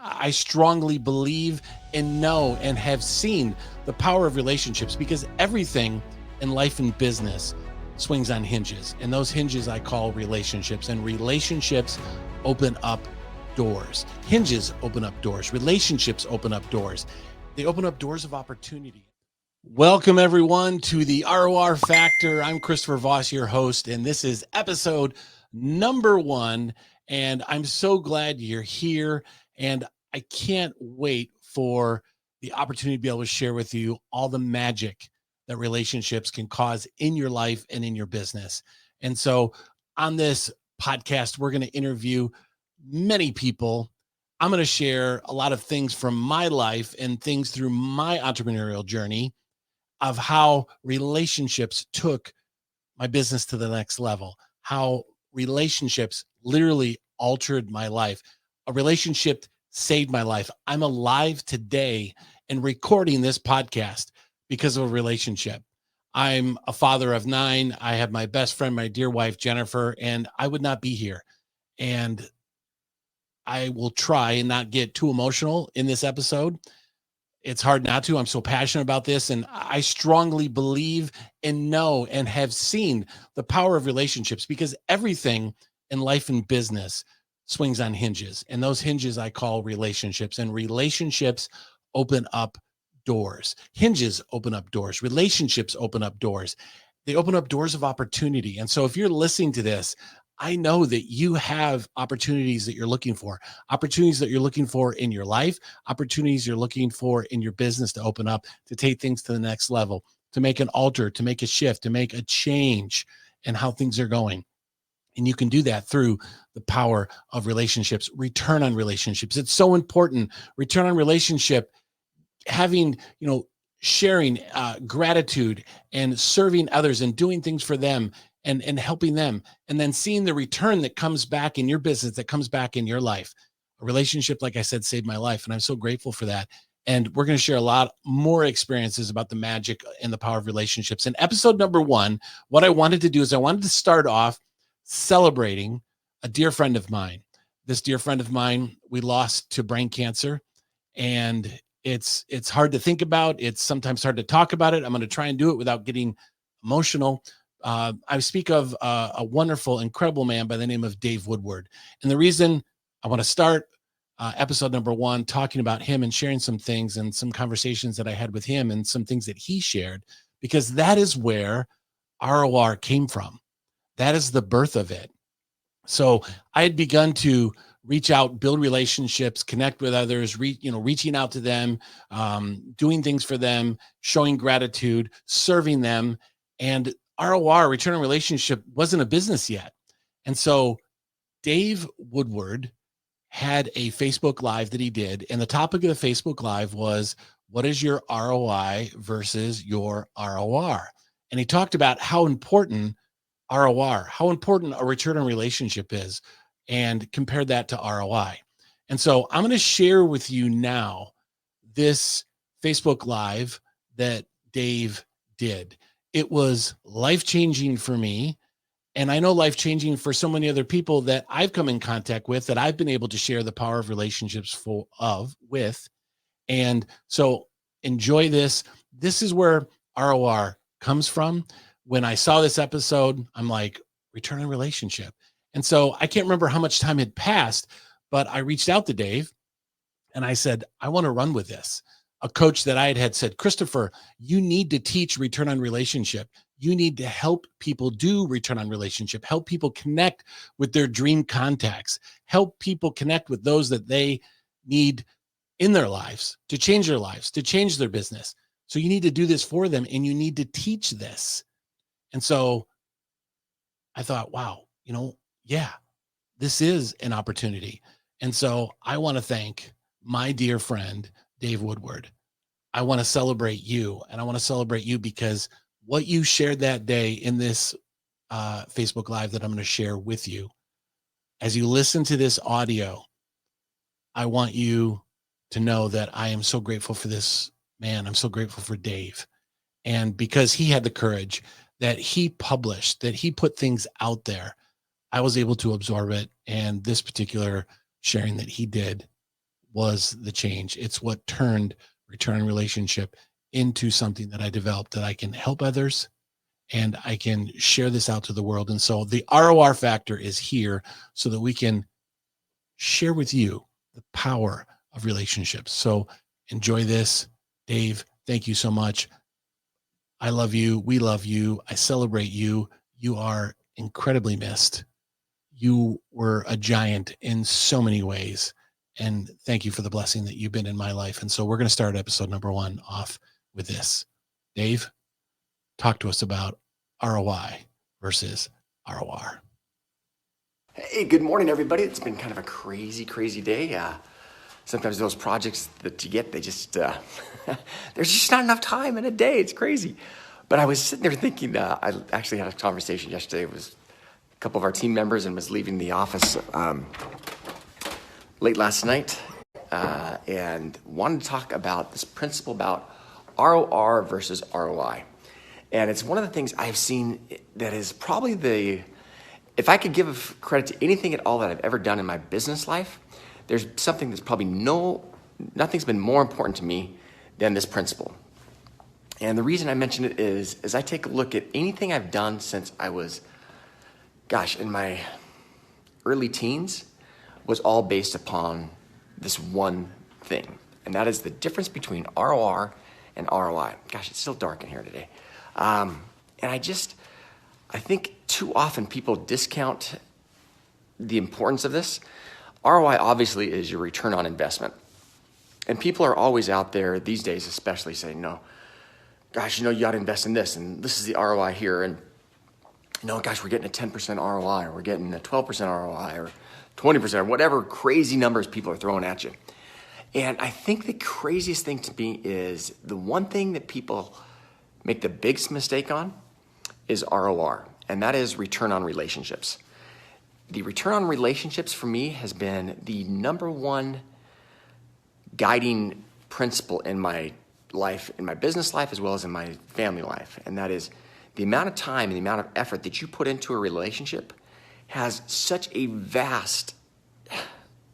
I strongly believe and know and have seen the power of relationships because everything in life and business swings on hinges. And those hinges I call relationships, and relationships open up doors. Hinges open up doors. Relationships open up doors. They open up doors of opportunity. Welcome, everyone, to the ROR Factor. I'm Christopher Voss, your host, and this is episode number 1. And I'm so glad you're here. And I can't wait for the opportunity to be able to share with you all the magic that relationships can cause in your life and in your business. And so on this podcast, we're going to interview many people. I'm going to share a lot of things from my life and things through my entrepreneurial journey of how relationships took my business to the next level, how relationships literally altered my life. A relationship saved my life. I'm alive today and recording this podcast because of a relationship. I'm a father of 9. I have my best friend, my dear wife, Jennifer, and I would not be here. And I will try and not get too emotional in this episode. It's hard not to. I'm so passionate about this. And I strongly believe and know and have seen the power of relationships because everything in life and business swings on hinges. And those hinges I call relationships. And relationships open up doors. Hinges open up doors. Relationships open up doors. They open up doors of opportunity. And so if you're listening to this, I know that you have opportunities that you're looking for in your life, opportunities you're looking for in your business to open up, to take things to the next level, to make an alter, to make a shift, to make a change in how things are going. And you can do that through the power of relationships, return on relationships. It's so important. Return on relationship, having, sharing gratitude and serving others and doing things for them and helping them, and then seeing the return that comes back in your business, that comes back in your life. A relationship, like I said, saved my life, and I'm so grateful for that. And we're going to share a lot more experiences about the magic and the power of relationships. In episode number 1, what I wanted to do is I wanted to start off celebrating a dear friend of mine. This dear friend of mine, we lost to brain cancer, and it's hard to think about. It's sometimes hard to talk about it. I'm going to try and do it without getting emotional. I speak of a wonderful, incredible man by the name of Dave Woodward. And the reason I want to start episode number 1 talking about him and sharing some things and some conversations that I had with him and some things that he shared, because that is where ROR came from. That is the birth of it. So I had begun to reach out, build relationships, connect with others, reaching out to them, doing things for them, showing gratitude, serving them. And ROR, return on relationship, wasn't a business yet. And so Dave Woodward had a Facebook Live that he did. And the topic of the Facebook Live was, what is your ROI versus your ROR? And he talked about how important ROR, how important a return on relationship is, and compared that to ROI. And so I'm going to share with you now this Facebook Live that Dave did. It was life-changing for me, and I know life-changing for so many other people that I've come in contact with, that I've been able to share the power of relationships with. And so enjoy this. This is where ROR comes from. When I saw this episode, I'm like, return on relationship. And so I can't remember how much time had passed, but I reached out to Dave and I said, I want to run with this. A coach that I had said, Christopher, you need to teach return on relationship. You need to help people do return on relationship, help people connect with their dream contacts, help people connect with those that they need in their lives, to change their lives, to change their business. So you need to do this for them, and you need to teach this. And so I thought, wow, yeah, this is an opportunity. And so I want to thank my dear friend, Dave Woodward. I want to celebrate you, and I want to celebrate you because what you shared that day in this Facebook Live that I'm going to share with you, as you listen to this audio, I want you to know that I am so grateful for this man. I'm so grateful for Dave. And because he had the courage that he published, that he put things out there, I was able to absorb it. And this particular sharing that he did was the change. It's what turned return on relationship into something that I developed that I can help others and I can share this out to the world. And so the ROR factor is here so that we can share with you the power of relationships. So enjoy this. Dave, thank you so much. I love you. We love you. I celebrate you. You are incredibly missed. You were a giant in so many ways. And thank you for the blessing that you've been in my life. And so we're going to start episode number 1 off with this. Dave, talk to us about ROI versus ROR. Hey, good morning, everybody. It's been kind of a crazy day. Sometimes those projects that you get, they just, there's just not enough time in a day. It's crazy. But I was sitting there thinking, I actually had a conversation yesterday with a couple of our team members and was leaving the office late last night and wanted to talk about this principle about ROR versus ROI. And it's one of the things I've seen that is probably if I could give credit to anything at all that I've ever done in my business life, there's something that's probably nothing's been more important to me than this principle. And the reason I mention it is, as I take a look at anything I've done since I was, in my early teens, was all based upon this one thing. And that is the difference between ROR and ROI. Gosh, it's still dark in here today. And I think too often people discount the importance of this. ROI obviously is your return on investment. And people are always out there these days, especially saying, no, gosh, you got to invest in this, and this is the ROI here. And, we're getting a 10% ROI, or we're getting a 12% ROI, or 20%, or whatever crazy numbers people are throwing at you. And I think the craziest thing to me is the one thing that people make the biggest mistake on is ROR, and that is return on relationships. The return on relationships for me has been the number one guiding principle in my life, in my business life, as well as in my family life. And that is the amount of time and the amount of effort that you put into a relationship has such a vast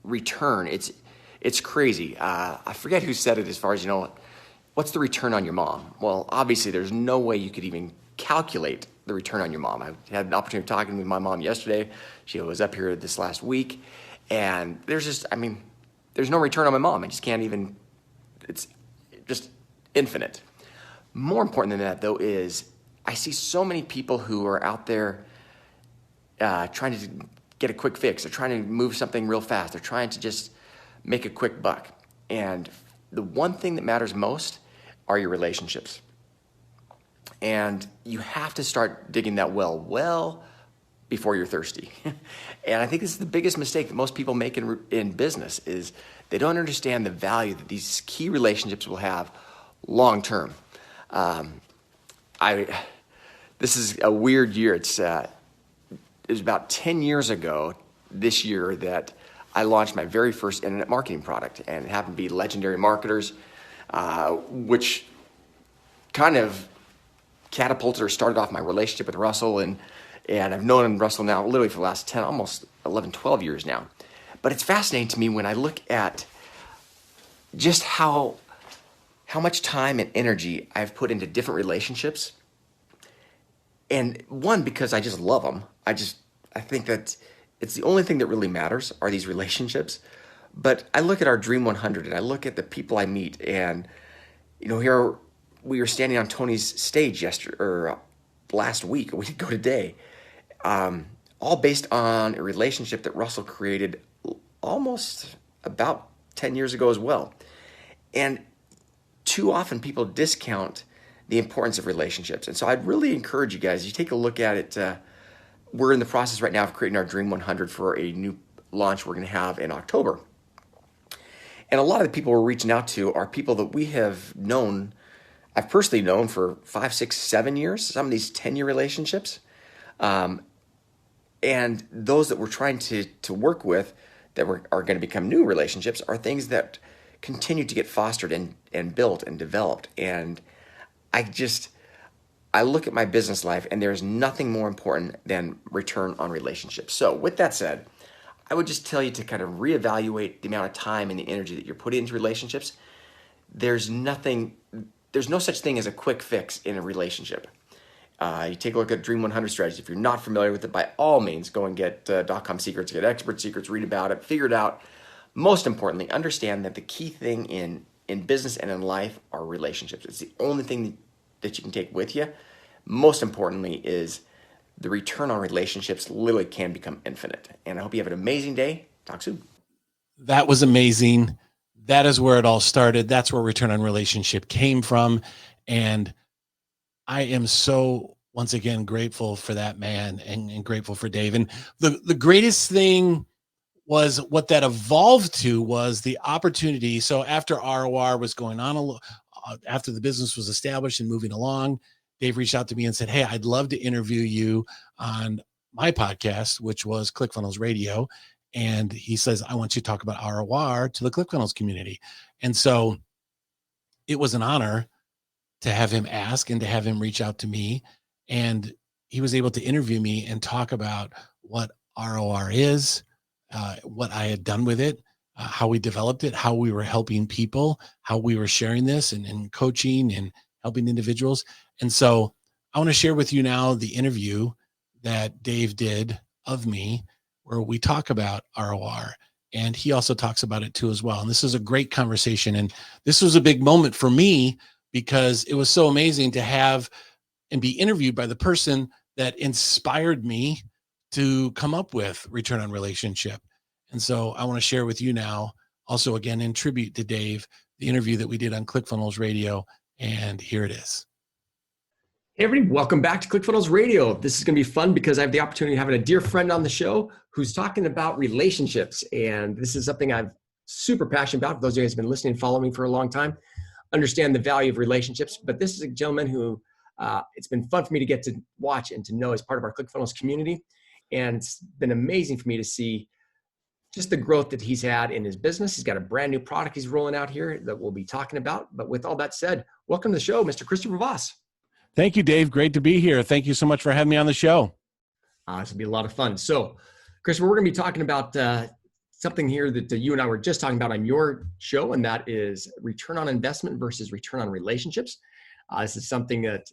return. It's crazy. I forget who said it as far as, what's the return on your mom? Well, obviously there's no way you could even calculate the return on your mom. I had an opportunity of talking with my mom yesterday. She was up here this last week, and there's no return on my mom. I just can't even, it's just infinite. More important than that, though, is I see so many people who are out there trying to get a quick fix. They're trying to move something real fast. They're trying to just make a quick buck. And the one thing that matters most are your relationships. And you have to start digging that well before you're thirsty. And I think this is the biggest mistake that most people make in business is they don't understand the value that these key relationships will have long term. This is a weird year. It was about 10 years ago this year that I launched my very first internet marketing product, and it happened to be Legendary Marketers, which kind of catapulted or started off my relationship with Russell, and I've known Russell now literally for the last 10, almost 11, 12 years now. But it's fascinating to me when I look at just how much time and energy I've put into different relationships. And one, because I just love them. I think that it's the only thing that really matters are these relationships. But I look at our Dream 100 and I look at the people I meet, and here we were standing on Tony's stage last week, a week ago today, all based on a relationship that Russell created almost about 10 years ago as well. And too often people discount the importance of relationships. And so I'd really encourage you guys, you take a look at it. We're in the process right now of creating our Dream 100 for a new launch we're going to have in October. And a lot of the people we're reaching out to are people that we have known, I've personally known for 5, 6, 7 years, some of these 10-year relationships. And those that we're trying to work with that are going to become new relationships are things that continue to get fostered and built and developed. And I look at my business life, and there's nothing more important than return on relationships. So with that said, I would just tell you to kind of reevaluate the amount of time and the energy that you're putting into relationships. There's no such thing as a quick fix in a relationship. You take a look at Dream 100 strategy. If you're not familiar with it, by all means, go and get .com secrets, get expert secrets, read about it, figure it out. Most importantly, understand that the key thing in business and in life are relationships. It's the only thing that you can take with you. Most importantly is the return on relationships literally can become infinite. And I hope you have an amazing day. Talk soon. That was amazing. That is where it all started. That's where return on relationship came from. And I am so, once again, grateful for that man and grateful for Dave. And the greatest thing was what that evolved to was the opportunity. So after ROR was going on, after the business was established and moving along, Dave reached out to me and said, "Hey, I'd love to interview you on my podcast," which was ClickFunnels Radio. And he says, "I want you to talk about ROR to the ClickFunnels community." And so it was an honor to have him ask and to have him reach out to me. And he was able to interview me and talk about what ROR is, what I had done with it, how we developed it, how we were helping people, how we were sharing this and coaching and helping individuals. And so I want to share with you now the interview that Dave did of me, where we talk about ROR. And he also talks about it too as well. And this is a great conversation. And this was a big moment for me because it was so amazing to have and be interviewed by the person that inspired me to come up with return on relationship. And so I want to share with you now, also again, in tribute to Dave, the interview that we did on ClickFunnels Radio. And here it is. Hey everybody, welcome back to ClickFunnels Radio. This is going to be fun because I have the opportunity of having a dear friend on the show who's talking about relationships. And this is something I'm super passionate about. For those of you guys who have been listening and following me for a long time, understand the value of relationships. But this is a gentleman who it's been fun for me to get to watch and to know as part of our ClickFunnels community. And it's been amazing for me to see just the growth that he's had in his business. He's got a brand new product he's rolling out here that we'll be talking about. But with all that said, welcome to the show, Mr. Christopher Voss. Thank you, Dave. Great to be here. Thank you so much for having me on the show. This will be a lot of fun. So, Christopher, we're going to be talking about something here that you and I were just talking about on your show, and that is return on investment versus return on relationships. This is something that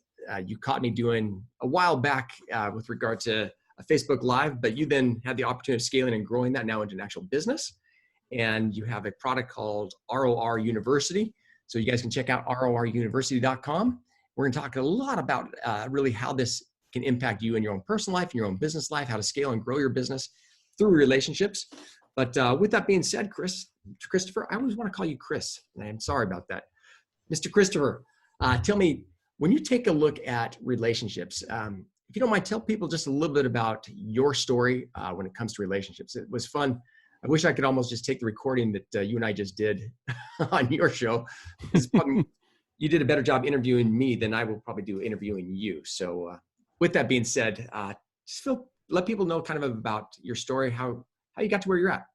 you caught me doing a while back with regard to a Facebook Live, but you then had the opportunity of scaling and growing that now into an actual business. And you have a product called ROR University. So you guys can check out roruniversity.com. We're going to talk a lot about really how this can impact you in your own personal life, in your own business life, how to scale and grow your business through relationships. But with that being said, Christopher, I always want to call you Chris, and I'm sorry about that. Mr. Christopher, tell me, when you take a look at relationships, if you don't mind, tell people just a little bit about your story when it comes to relationships. It was fun. I wish I could almost just take the recording that you and I just did on your show. You did a better job interviewing me than I will probably do interviewing you. So with that being said, let people know kind of about your story, how you got to where you're at.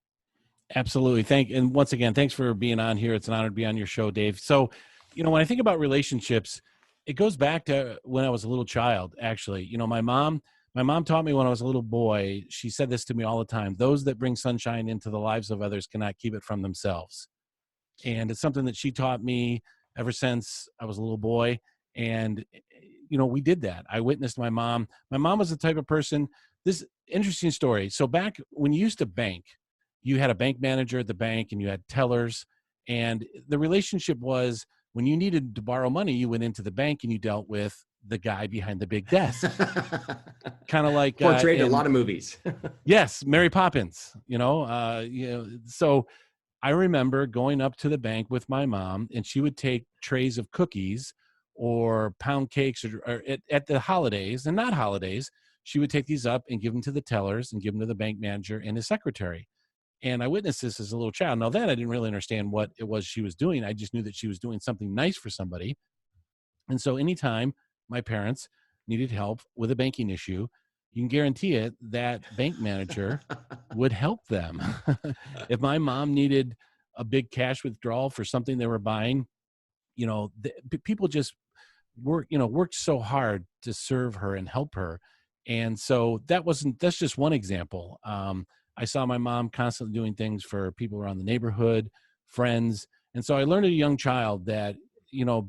Absolutely. And once again, thanks for being on here. It's an honor to be on your show, Dave. So, when I think about relationships, it goes back to when I was a little child, actually. My mom taught me when I was a little boy. She said this to me all the time: those that bring sunshine into the lives of others cannot keep it from themselves. And it's something that she taught me ever since I was a little boy. And, we did that. I witnessed my mom. My mom was the type of person, this interesting story. So back when you used to bank, you had a bank manager at the bank and you had tellers. And the relationship was when you needed to borrow money, you went into the bank and you dealt with the guy behind the big desk. Kind of like portrayed in a lot of movies. Yes, Mary Poppins, so I remember going up to the bank with my mom, and she would take trays of cookies or pound cakes or at the holidays and not holidays. She would take these up and give them to the tellers and give them to the bank manager and his secretary. And I witnessed this as a little child. Now then I didn't really understand what it was she was doing. I just knew that she was doing something nice for somebody. And so anytime my parents needed help with a banking issue, you can guarantee it, that bank manager would help them. If my mom needed a big cash withdrawal for something they were buying, people just worked so hard to serve her and help her. And so that's just one example. I saw my mom constantly doing things for people around the neighborhood, friends. And so I learned as a young child that,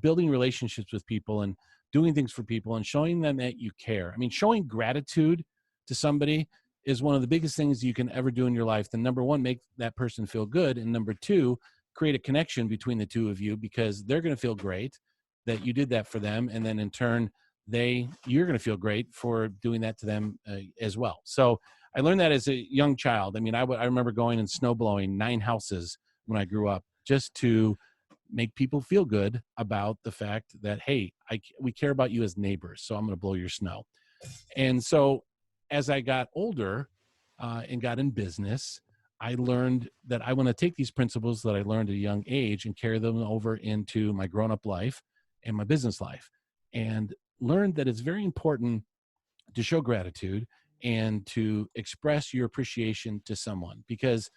building relationships with people and doing things for people and showing them that you care. I mean, showing gratitude to somebody is one of the biggest things you can ever do in your life. Then number one, make that person feel good. And number two, create a connection between the two of you, because they're going to feel great that you did that for them. And then in turn, you're going to feel great for doing that to them as well. So I learned that as a young child. I mean, I remember going and snow blowing 9 houses when I grew up, just to make people feel good about the fact that, hey, we care about you as neighbors, so I'm going to blow your snow. And so as I got older and got in business, I learned that I want to take these principles that I learned at a young age and carry them over into my grown-up life and my business life, and learned that it's very important to show gratitude and to express your appreciation to someone, because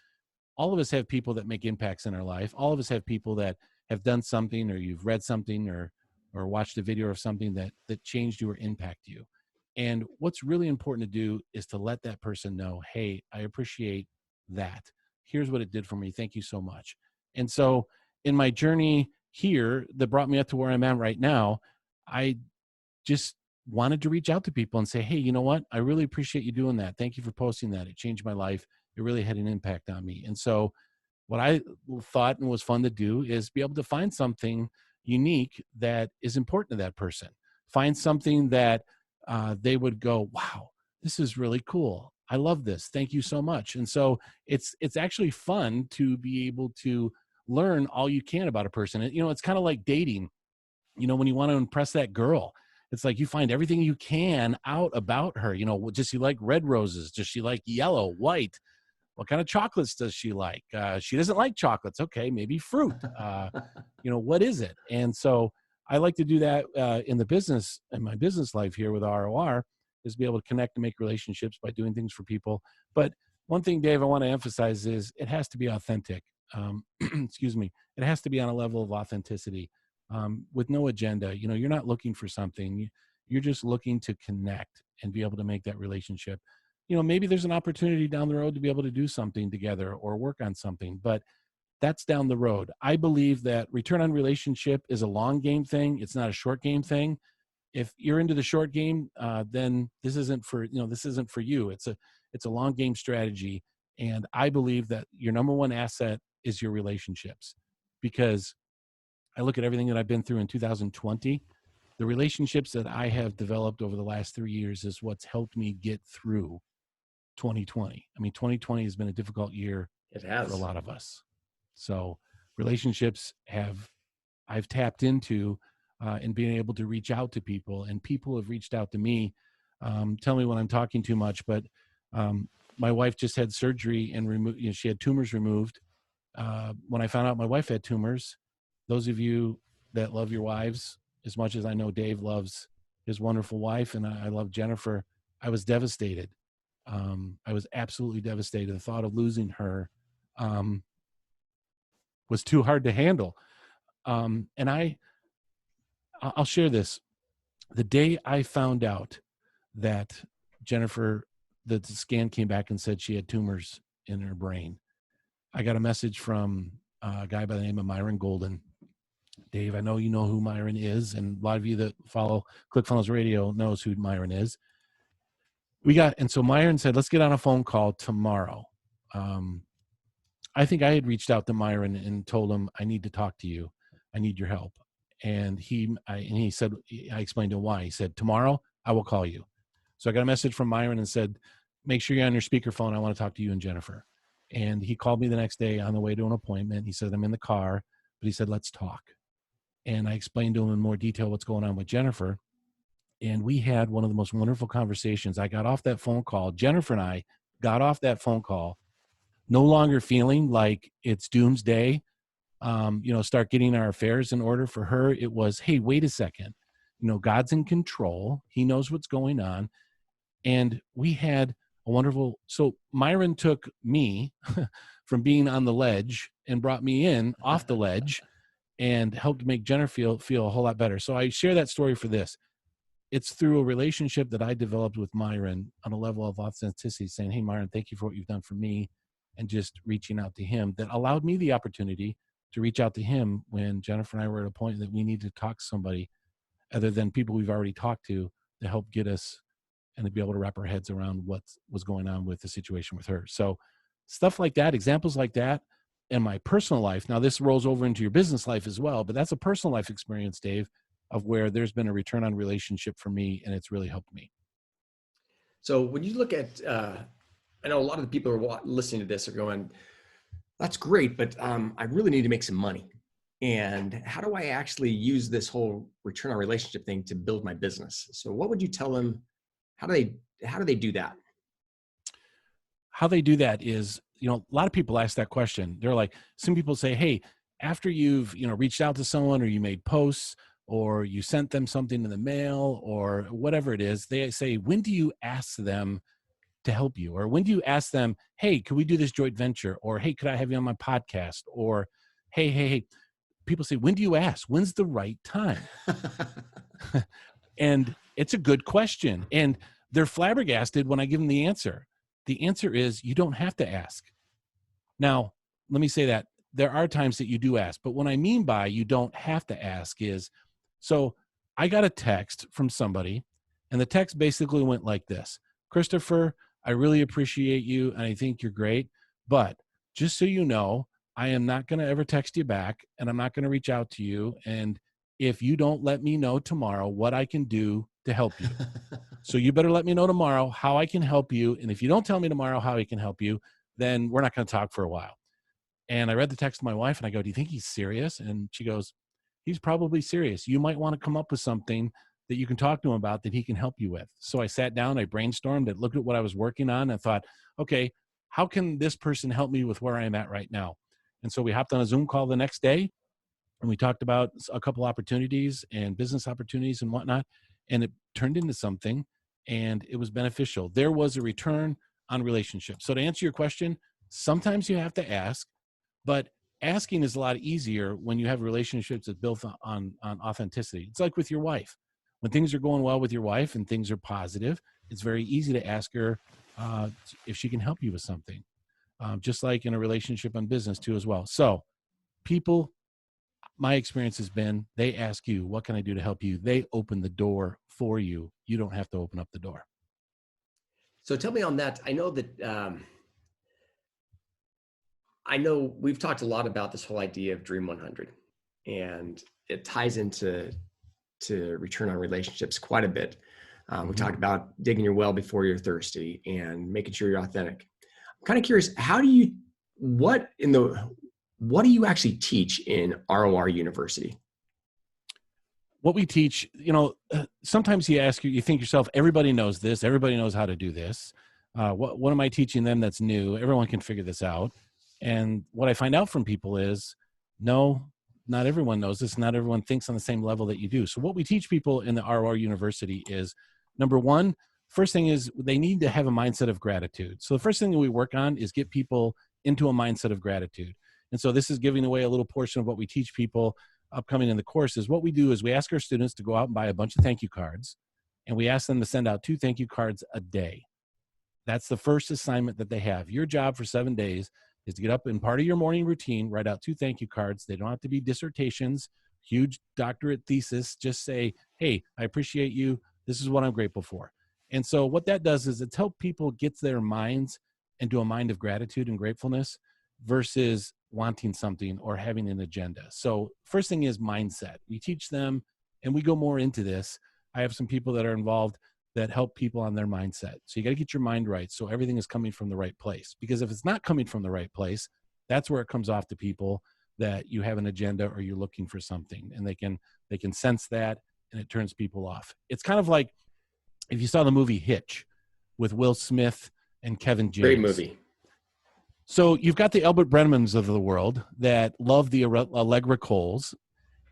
all of us have people that make impacts in our life. All of us have people that have done something, or you've read something, or watched a video of something that changed you or impacted you. And what's really important to do is to let that person know, hey, I appreciate that. Here's what it did for me. Thank you so much. And so in my journey here that brought me up to where I'm at right now, I just wanted to reach out to people and say, hey, you know what? I really appreciate you doing that. Thank you for posting that. It changed my life. It really had an impact on me. And so what I thought and was fun to do is be able to find something unique that is important to that person. Find something that they would go, wow, this is really cool. I love this. Thank you so much. And so it's actually fun to be able to learn all you can about a person. And, it's kind of like dating. When you want to impress that girl, it's like you find everything you can out about her. Does she like red roses? Does she like yellow, white? What kind of chocolates does she like? She doesn't like chocolates. Okay, maybe fruit. What is it? And so I like to do that in my business life here with ROR, is be able to connect and make relationships by doing things for people. But one thing, Dave, I want to emphasize is it has to be authentic. Excuse me. It has to be on a level of authenticity, with no agenda. You're not looking for something. You're just looking to connect and be able to make that relationship. Maybe there's an opportunity down the road to be able to do something together or work on something, but that's down the road. I believe that return on relationship is a long game thing. It's not a short game thing. If you're into the short game, then this isn't for you. It's a long game strategy. And I believe that your number one asset is your relationships, because I look at everything that I've been through in 2020. The relationships that I have developed over the last 3 years is what's helped me get through 2020. I mean, 2020 has been a difficult year It has. for a lot of us. So relationships I've tapped into and being able to reach out to people, and people have reached out to me. Tell me when I'm talking too much, but my wife just had surgery and she had tumors removed. When I found out my wife had tumors, those of you that love your wives as much as I know Dave loves his wonderful wife, and I love Jennifer, I was devastated. I was absolutely devastated. The thought of losing her was too hard to handle. And I'll share this. The day I found out that Jennifer, the scan came back and said she had tumors in her brain, I got a message from a guy by the name of Myron Golden. Dave, I know you know who Myron is, and a lot of you that follow ClickFunnels Radio knows who Myron is. And so Myron said, let's get on a phone call tomorrow. I think I had reached out to Myron and told him, I need to talk to you. I need your help. And he said, I explained to him why. He said, tomorrow I will call you. So I got a message from Myron and said, make sure you're on your speakerphone. I want to talk to you and Jennifer. And he called me the next day on the way to an appointment. He said, I'm in the car, but he said, let's talk. And I explained to him in more detail what's going on with Jennifer. And we had one of the most wonderful conversations. I got off that phone call. Jennifer and I got off that phone call, no longer feeling like it's doomsday, start getting our affairs in order. For her, it was, hey, wait a second. God's in control. He knows what's going on. And we had a wonderful, so Myron took me from being on the ledge and brought me in off the ledge and helped make Jennifer feel a whole lot better. So I share that story for this. it's through a relationship that I developed with Myron on a level of authenticity, saying, hey, Myron, thank you for what you've done for me, and just reaching out to him, that allowed me the opportunity to reach out to him when Jennifer and I were at a point that we needed to talk to somebody other than people we've already talked to help get us and to be able to wrap our heads around what was going on with the situation with her. So stuff like that, examples like that in my personal life. Now this rolls over into your business life as well, but that's a personal life experience, Dave, of where there's been a return on relationship for me, and it's really helped me. So when you look at, I know a lot of the people who are listening to this are going, that's great, but I really need to make some money. And how do I actually use this whole return on relationship thing to build my business? So what would you tell them? How do they do that? How they do that is, a lot of people ask that question. They're like, some people say, hey, after you've, reached out to someone, or you made posts, or you sent them something in the mail, or whatever it is, they say, when do you ask them to help you? Or when do you ask them, hey, could we do this joint venture? Or, hey, could I have you on my podcast? Or, hey. People say, when do you ask? When's the right time? And it's a good question. And they're flabbergasted when I give them the answer. The answer is, you don't have to ask. Now, let me say that there are times that you do ask, but what I mean by you don't have to ask is, so I got a text from somebody, and the text basically went like this: Christopher, I really appreciate you, and I think you're great, but just so you know, I am not going to ever text you back, and I'm not going to reach out to you. And if you don't let me know tomorrow what I can do to help you, so you better let me know tomorrow how I can help you. And if you don't tell me tomorrow how I can help you, then we're not going to talk for a while. And I read the text to my wife, and I go, do you think he's serious? And she goes, he's probably serious. You might want to come up with something that you can talk to him about that he can help you with. So I sat down, I brainstormed, I looked at what I was working on, and thought, okay, how can this person help me with where I'm at right now? And so we hopped on a Zoom call the next day, and we talked about a couple opportunities and business opportunities and whatnot. And it turned into something, and it was beneficial. There was a return on relationship. So to answer your question, sometimes you have to ask, but asking is a lot easier when you have relationships that's built on authenticity. It's like with your wife. When things are going well with your wife and things are positive, it's very easy to ask her if she can help you with something. Just like in a relationship and business too as well. So people, my experience has been, they ask you, what can I do to help you? They open the door for you. You don't have to open up the door. So tell me on that. I know that, I know we've talked a lot about this whole idea of Dream 100, and it ties into return on relationships quite a bit. We talked about digging your well before you're thirsty and making sure you're authentic. I'm kind of curious, what do you actually teach in ROR University? What we teach, sometimes you think yourself, everybody knows this, everybody knows how to do this. What am I teaching them that's new? Everyone can figure this out. And what I find out from people is, no, not everyone knows this. Not everyone thinks on the same level that you do. So what we teach people in the ROR University is, number one, first thing is they need to have a mindset of gratitude. So the first thing that we work on is get people into a mindset of gratitude. And so this is giving away a little portion of what we teach people upcoming in the courses. What we do is we ask our students to go out and buy a bunch of thank you cards, and we ask them to send out 2 thank you cards a day. That's the first assignment that they have. Your job for 7 days is to get up and part of your morning routine, write out 2 thank you cards. They don't have to be dissertations, huge doctorate thesis. Just say, hey, I appreciate you. This is what I'm grateful for. And so what that does is it's helped people get their minds into a mind of gratitude and gratefulness versus wanting something or having an agenda. So first thing is mindset. We teach them, and we go more into this. I have some people that are involved that help people on their mindset. So you got to get your mind right, so everything is coming from the right place. Because if it's not coming from the right place, that's where it comes off to people that you have an agenda or you're looking for something, and they can sense that, and it turns people off. It's kind of like if you saw the movie Hitch with Will Smith and Kevin James. Great movie. So you've got the Albert Brennemans of the world that love the Allegra Coles,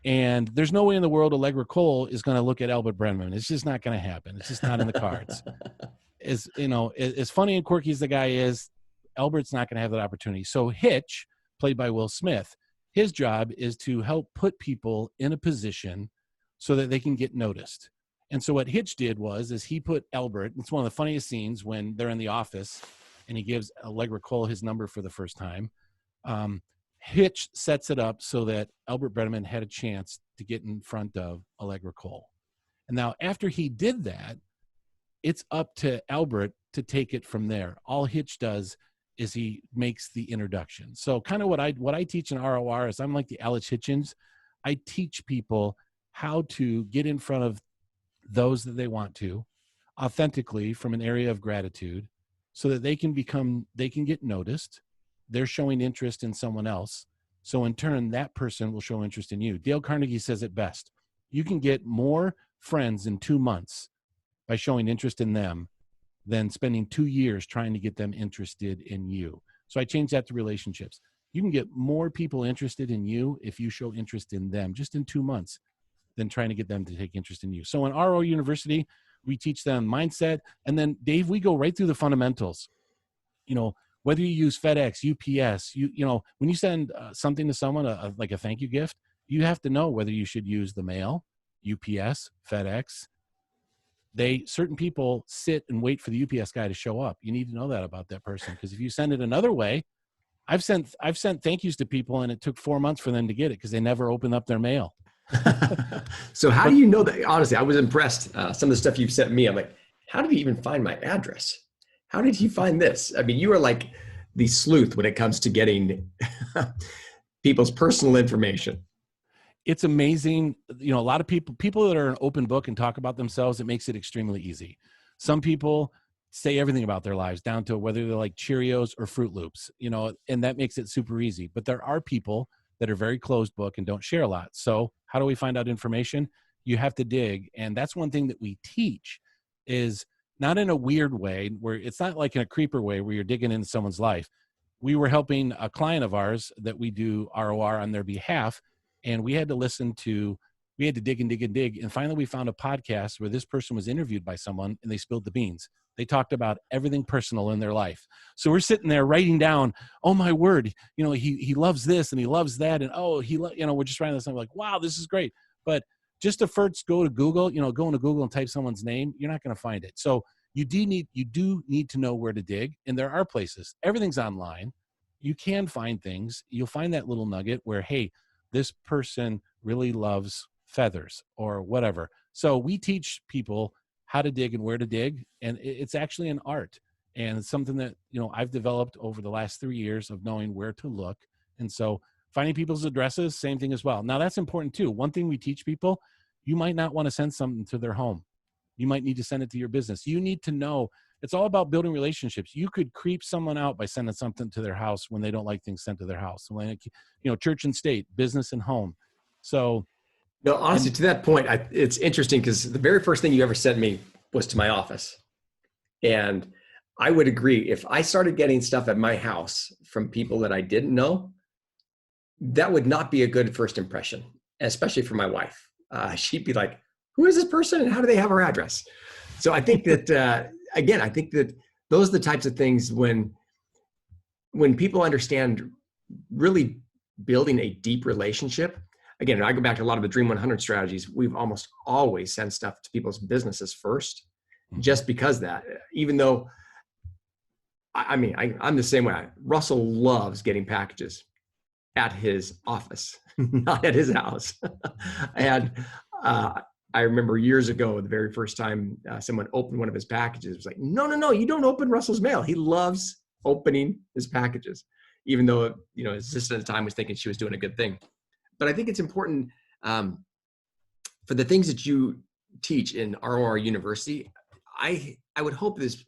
and there's no way in the world Allegra Cole is going to look at Albert Brenneman. It's just not going to happen. It's just not in the cards. As funny and quirky as the guy is, Albert's not going to have that opportunity. So Hitch, played by Will Smith, his job is to help put people in a position so that they can get noticed. And so what Hitch did is he put Albert, it's one of the funniest scenes when they're in the office and he gives Allegra Cole his number for the first time. Hitch sets it up so that Albert Breneman had a chance to get in front of Allegra Cole. And now after he did that, it's up to Albert to take it from there. All Hitch does is he makes the introduction. So kind of what I teach in ROR is I'm like the Alex Hitchens. I teach people how to get in front of those that they want to authentically from an area of gratitude so that they can get noticed. They're showing interest in someone else. So in turn, that person will show interest in you. Dale Carnegie says it best. You can get more friends in 2 months by showing interest in them than spending 2 years trying to get them interested in you. So I changed that to relationships. You can get more people interested in you if you show interest in them just in 2 months than trying to get them to take interest in you. So in RO University, we teach them mindset. And then Dave, we go right through the fundamentals. Whether you use FedEx, UPS, when you send something to someone, like a thank you gift, you have to know whether you should use the mail, UPS, FedEx. Certain people sit and wait for the UPS guy to show up. You need to know that about that person, because if you send it another way, I've sent thank yous to people and it took 4 months for them to get it because they never opened up their mail. So how do you know that? Honestly, I was impressed. Some of the stuff you've sent me, I'm like, how did he even find my address? How did he find this? I mean, you are like the sleuth when it comes to getting people's personal information. It's amazing. A lot of people that are an open book and talk about themselves, it makes it extremely easy. Some people say everything about their lives down to whether they're like Cheerios or Fruit Loops, and that makes it super easy. But there are people that are very closed book and don't share a lot. So how do we find out information? You have to dig. And that's one thing that we teach, is not in a weird way where it's not like in a creeper way where you're digging into someone's life. We were helping a client of ours that we do ROR on their behalf. And we had to dig and dig and dig. And finally we found a podcast where this person was interviewed by someone and they spilled the beans. They talked about everything personal in their life. So we're sitting there writing down, oh my word, he loves this and he loves that. And we're just writing this. And I'm like, wow, this is great. But just to first go to Google, go into Google and type someone's name, you're not going to find it. So you do need to know where to dig. And there are places. Everything's online. You can find things. You'll find that little nugget where, hey, this person really loves feathers or whatever. So we teach people how to dig and where to dig. And it's actually an art. And it's something that, I've developed over the last 3 years of knowing where to look. And so finding people's addresses, same thing as well. Now that's important too. One thing we teach people, you might not want to send something to their home. You might need to send it to your business. You need to know, it's all about building relationships. You could creep someone out by sending something to their house when they don't like things sent to their house. Like, church and state, business and home. So, no, honestly, to that point, it's interesting because the very first thing you ever sent me was to my office. And I would agree, if I started getting stuff at my house from people that I didn't know, that would not be a good first impression, especially for my wife. She'd be like, who is this person and how do they have our address? So I think that, again, I think that those are the types of things when people understand really building a deep relationship. Again, I go back to a lot of the Dream 100 strategies. We've almost always sent stuff to people's businesses first, just because that, even though, I'm the same way. Russell loves getting packages at his office, not at his house. And I remember years ago, the very first time someone opened one of his packages, it was like, no, you don't open Russell's mail. He loves opening his packages, even though, his assistant at the time was thinking she was doing a good thing. But I think it's important for the things that you teach in ROR University. I would hope as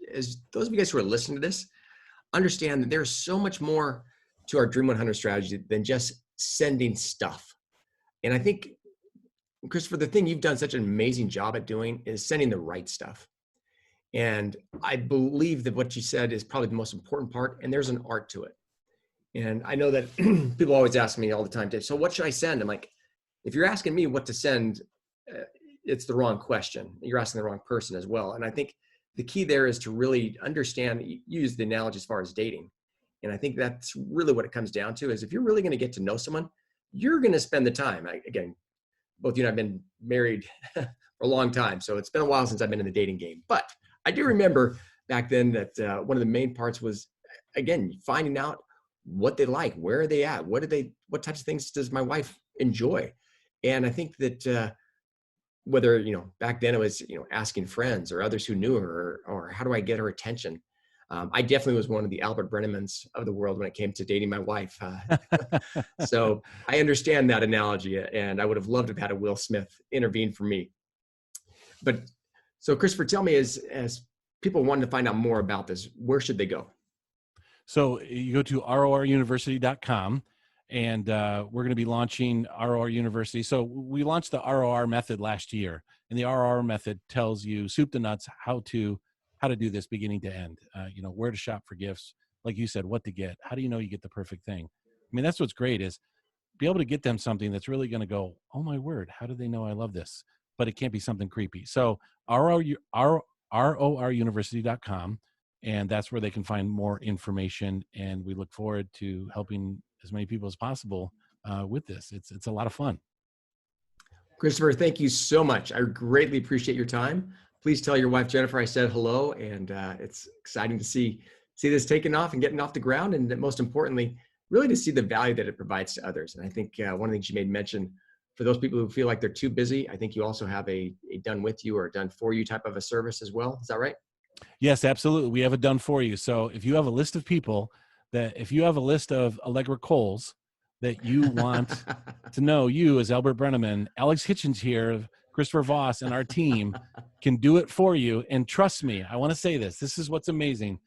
those of you guys who are listening to this understand that there's so much more to our Dream 100 strategy than just sending stuff. And I think, Christopher, the thing you've done such an amazing job at doing is sending the right stuff. And I believe that what you said is probably the most important part, and there's an art to it. And I know that people always ask me all the time, Dave, so what should I send? I'm like, if you're asking me what to send, it's the wrong question. You're asking the wrong person as well. And I think the key there is to really understand, use the analogy as far as dating. And I think that's really what it comes down to, is if you're really going to get to know someone, you're going to spend the time. Again, both you and I have been married for a long time. So it's been a while since I've been in the dating game. But I do remember back then that one of the main parts was, again, finding out what they like, where are they at, what types of things does my wife enjoy? And I think that whether, back then it was, asking friends or others who knew her, or how do I get her attention? I definitely was one of the Albert Brennemans of the world when it came to dating my wife. So I understand that analogy, and I would have loved to have had a Will Smith intervene for me. But so Christopher, tell me, as people wanted to find out more about this, where should they go? So you go to RORuniversity.com, and we're going to be launching ROR University. So we launched the ROR method last year, and the ROR method tells you soup to nuts how to do this beginning to end. Where to shop for gifts, like you said, what to get. How do you know you get the perfect thing? I mean, that's what's great, is be able to get them something that's really going to go, oh my word, how do they know I love this? But it can't be something creepy. So RORuniversity.com. And that's where they can find more information. And we look forward to helping as many people as possible with this. It's a lot of fun. Christopher, thank you so much. I greatly appreciate your time. Please tell your wife, Jennifer, I said hello. And it's exciting to see this taking off and getting off the ground. And most importantly, really to see the value that it provides to others. And I think one of the things you made mention, for those people who feel like they're too busy, I think you also have a done with you or done for you type of a service as well. Is that right? Yes, absolutely. We have it done for you. So if you have a list of people if you have a list of Allegra Coles that you want to know, you as Albert Brenneman, Alex Hitchens here, Christopher Voss, and our team can do it for you. And trust me, I want to say this. This is what's amazing.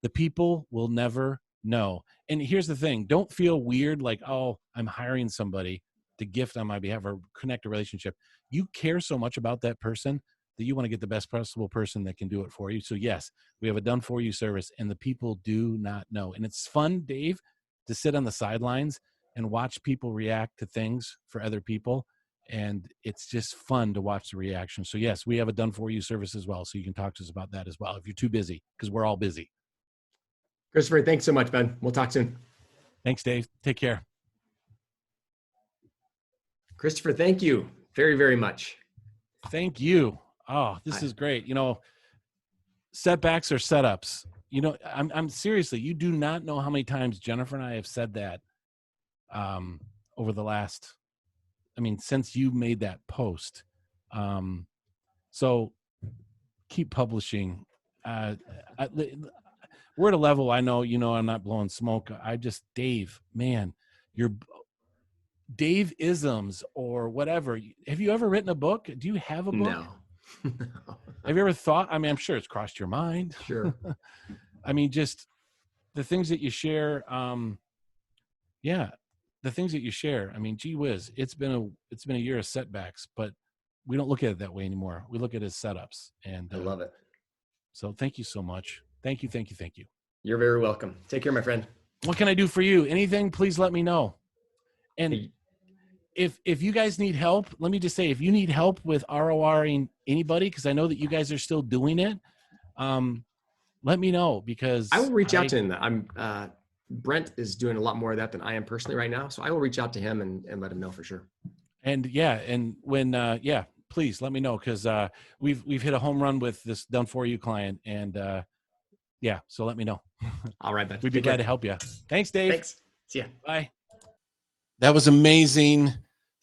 The people will never know. And here's the thing. Don't feel weird like, oh, I'm hiring somebody to gift on my behalf or connect a relationship. You care so much about that person that you want to get the best possible person that can do it for you. So yes, we have a done for you service, and the people do not know. And it's fun, Dave, to sit on the sidelines and watch people react to things for other people. And it's just fun to watch the reaction. So yes, we have a done for you service as well. So you can talk to us about that as well if you're too busy, because we're all busy. Christopher, thanks so much, Ben. We'll talk soon. Thanks, Dave. Take care. Christopher, thank you very, very much. Thank you. Oh, this is great. Setbacks are setups. I'm seriously, you do not know how many times Jennifer and I have said that over the last, since you made that post. So keep publishing. We're at a level, I know, I'm not blowing smoke. Dave, man, your Dave-isms or whatever. Have you ever written a book? Do you have a book? No. Have you ever thought? I'm sure it's crossed your mind. Sure. Just the things that you share. The things that you share. Gee whiz, it's been a year of setbacks, but we don't look at it that way anymore. We look at it as setups. And I love it. So thank you so much. Thank you. You're very welcome. Take care, my friend. What can I do for you? Anything, please let me know. And if you guys need help, let me just say, if you need help with RORing anybody, because I know that you guys are still doing it, let me know, because I will reach out to him. Brent is doing a lot more of that than I am personally right now. So I will reach out to him and let him know for sure. And when, please let me know, because we've hit a home run with this done for you client, and so let me know. All right, Ben. We'd be glad to help you. Thanks, Dave. Thanks. See ya. Bye. That was amazing.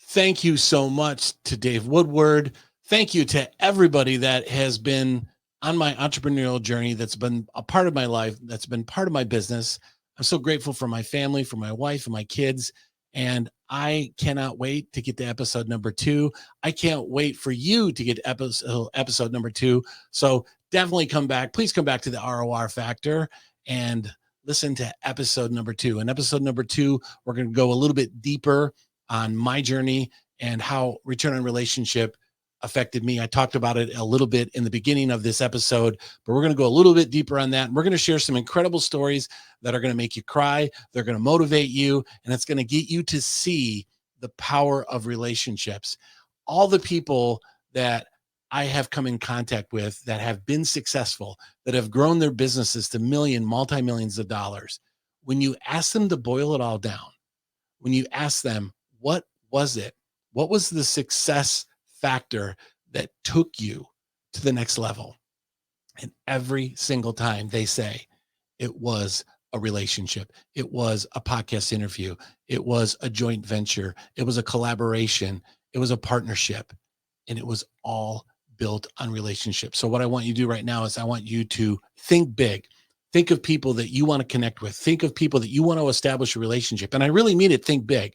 Thank you so much to Dave Woodward. Thank you to everybody that has been on my entrepreneurial journey, that's been a part of my life, that's been part of my business. I'm so grateful for my family, for my wife and my kids. And I cannot wait to get to episode number 2. I can't wait for you to get episode number 2. So definitely come back. Please come back to the ROR Factor and listen to episode number 2. In episode number 2, we're going to go a little bit deeper on my journey and how return on relationship affected me. I talked about it a little bit in the beginning of this episode, but we're going to go a little bit deeper on that. And we're going to share some incredible stories that are going to make you cry. They're going to motivate you, and it's going to get you to see the power of relationships. All the people that I have come in contact with that have been successful, that have grown their businesses to multi-millions of dollars, when you ask them to boil it all down, when you ask them, what was it? What was the success factor that took you to the next level. And every single time they say it was a relationship, it was a podcast interview, it was a joint venture, it was a collaboration, it was a partnership, and it was all built on relationships. So what I want you to do right now is I want you to think big. Think of people that you want to connect with. Think of people that you want to establish a relationship. And I really mean it, think big.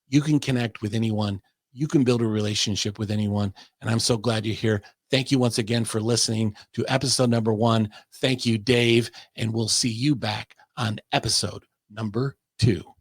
You can connect with anyone. You can build a relationship with anyone. And I'm so glad you're here. Thank you once again for listening to episode number 1. Thank you, Dave. And we'll see you back on episode number 2.